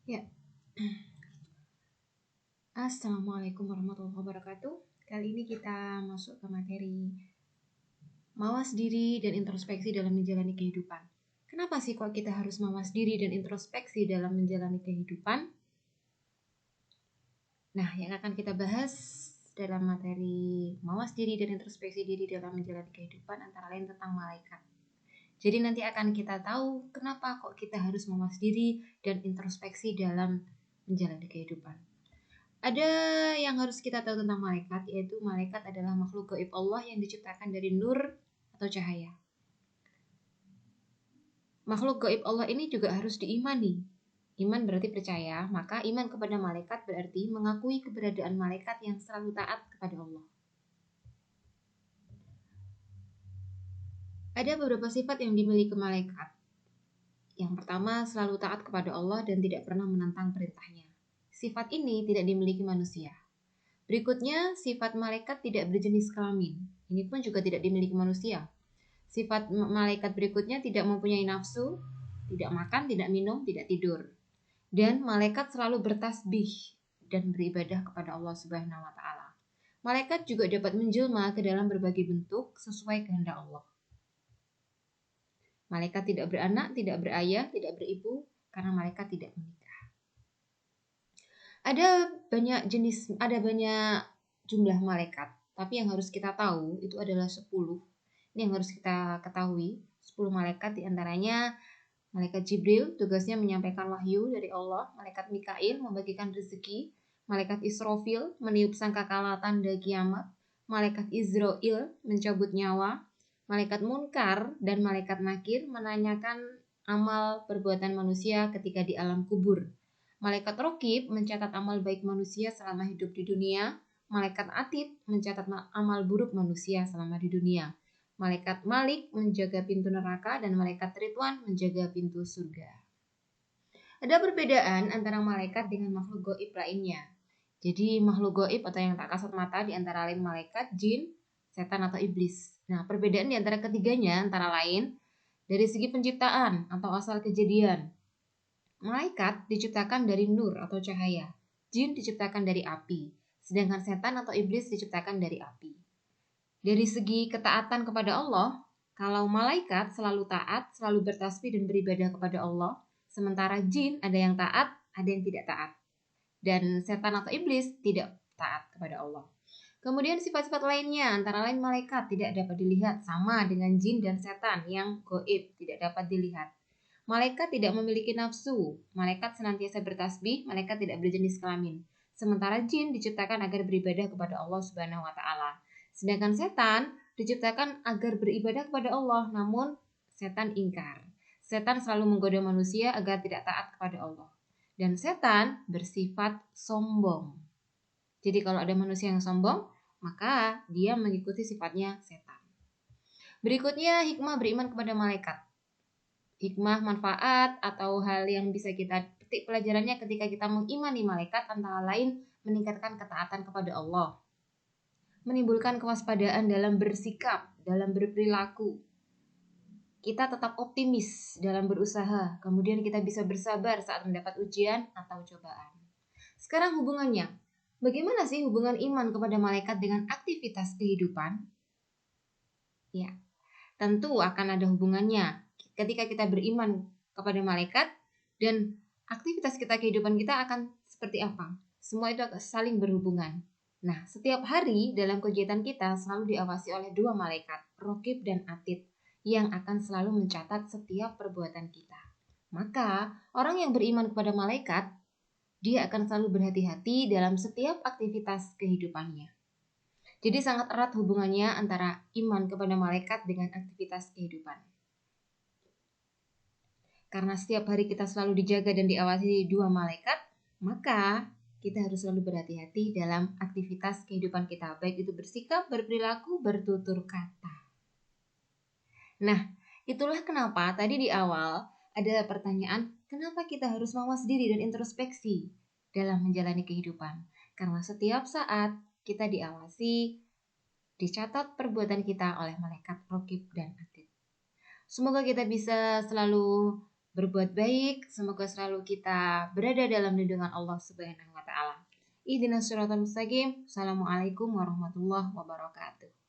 Ya, Assalamualaikum warahmatullahi wabarakatuh. Kali ini kita masuk ke materi mawas diri dan introspeksi dalam menjalani kehidupan. Kenapa sih kok kita harus mawas diri dan introspeksi dalam menjalani kehidupan? Nah, yang akan kita bahas dalam materi mawas diri dan introspeksi diri dalam menjalani kehidupan antara lain tentang malaikat. Jadi nanti akan kita tahu kenapa kok kita harus mawas diri dan introspeksi dalam menjalani kehidupan. Ada yang harus kita tahu tentang malaikat, yaitu malaikat adalah makhluk gaib Allah yang diciptakan dari nur atau cahaya. Makhluk gaib Allah ini juga harus diimani. Iman berarti percaya, maka iman kepada malaikat berarti mengakui keberadaan malaikat yang selalu taat kepada Allah. Ada beberapa sifat yang dimiliki malaikat. Yang pertama, selalu taat kepada Allah dan tidak pernah menentang perintahnya. Sifat ini tidak dimiliki manusia. Berikutnya, sifat malaikat tidak berjenis kelamin. Ini pun juga tidak dimiliki manusia. Sifat malaikat berikutnya tidak mempunyai nafsu, tidak makan, tidak minum, tidak tidur. Dan malaikat selalu bertasbih dan beribadah kepada Allah Subhanahu wa taala. Malaikat juga dapat menjelma ke dalam berbagai bentuk sesuai kehendak Allah. Malaikat tidak beranak, tidak berayah, tidak beribu karena malaikat tidak menikah. Ada banyak jumlah malaikat, tapi yang harus kita tahu itu adalah 10. Ini yang harus kita ketahui, 10 malaikat diantaranya malaikat Jibril, tugasnya menyampaikan wahyu dari Allah. Malaikat Mikail membagikan rezeki. Malaikat Israfil meniup sangkakala tanda kiamat. Malaikat Izrail mencabut nyawa. Malaikat Munkar dan malaikat Nakir menanyakan amal perbuatan manusia ketika di alam kubur. Malaikat Rokib mencatat amal baik manusia selama hidup di dunia. Malaikat Atid mencatat amal buruk manusia selama di dunia. Malaikat Malik menjaga pintu neraka dan malaikat Ridwan menjaga pintu surga. Ada perbedaan antara malaikat dengan makhluk gaib lainnya. Jadi makhluk gaib atau yang tak kasat mata di antara lain malaikat, jin, setan atau iblis. Nah, perbedaan di antara ketiganya antara lain dari segi penciptaan atau asal kejadian. Malaikat diciptakan dari nur atau cahaya. Jin diciptakan dari api. Sedangkan setan atau iblis diciptakan dari api. Dari segi ketaatan kepada Allah, kalau malaikat selalu taat, selalu bertasbih dan beribadah kepada Allah, sementara jin ada yang taat, ada yang tidak taat. Dan setan atau iblis tidak taat kepada Allah. Kemudian sifat-sifat lainnya, antara lain malaikat tidak dapat dilihat, sama dengan jin dan setan yang gaib, tidak dapat dilihat. Malaikat tidak memiliki nafsu, malaikat senantiasa bertasbih, malaikat tidak berjenis kelamin. Sementara jin diciptakan agar beribadah kepada Allah Subhanahu wa taala. Sedangkan setan diciptakan agar beribadah kepada Allah, namun setan ingkar. Setan selalu menggoda manusia agar tidak taat kepada Allah. Dan setan bersifat sombong. Jadi kalau ada manusia yang sombong, maka dia mengikuti sifatnya setan. Berikutnya, hikmah beriman kepada malaikat. Hikmah, manfaat, atau hal yang bisa kita petik pelajarannya ketika kita mengimani malaikat antara lain meningkatkan ketaatan kepada Allah, menimbulkan kewaspadaan dalam bersikap, dalam berperilaku. Kita tetap optimis dalam berusaha, kemudian kita bisa bersabar saat mendapat ujian atau cobaan. Sekarang hubungannya, bagaimana sih hubungan iman kepada malaikat dengan aktivitas kehidupan? Ya, tentu akan ada hubungannya. Ketika kita beriman kepada malaikat dan aktivitas kita kehidupan kita akan seperti apa? Semua itu akan saling berhubungan. Nah, setiap hari dalam kegiatan kita selalu diawasi oleh 2 malaikat, Rokib dan Atid, yang akan selalu mencatat setiap perbuatan kita. Maka, orang yang beriman kepada malaikat, dia akan selalu berhati-hati dalam setiap aktivitas kehidupannya. Jadi sangat erat hubungannya antara iman kepada malaikat dengan aktivitas kehidupan. Karena setiap hari kita selalu dijaga dan diawasi 2 malaikat, maka kita harus selalu berhati-hati dalam aktivitas kehidupan kita, baik itu bersikap, berperilaku, bertutur kata. Nah, itulah kenapa tadi di awal ada pertanyaan, kenapa kita harus mawas diri dan introspeksi dalam menjalani kehidupan? Karena setiap saat kita diawasi, dicatat perbuatan kita oleh malaikat Rokib dan Atid. Semoga kita bisa selalu berbuat baik. Semoga selalu kita berada dalam lindungan Allah Subhanahu wa taala. Ihdinas siratal mustaqim. Assalamualaikum warahmatullahi wabarakatuh.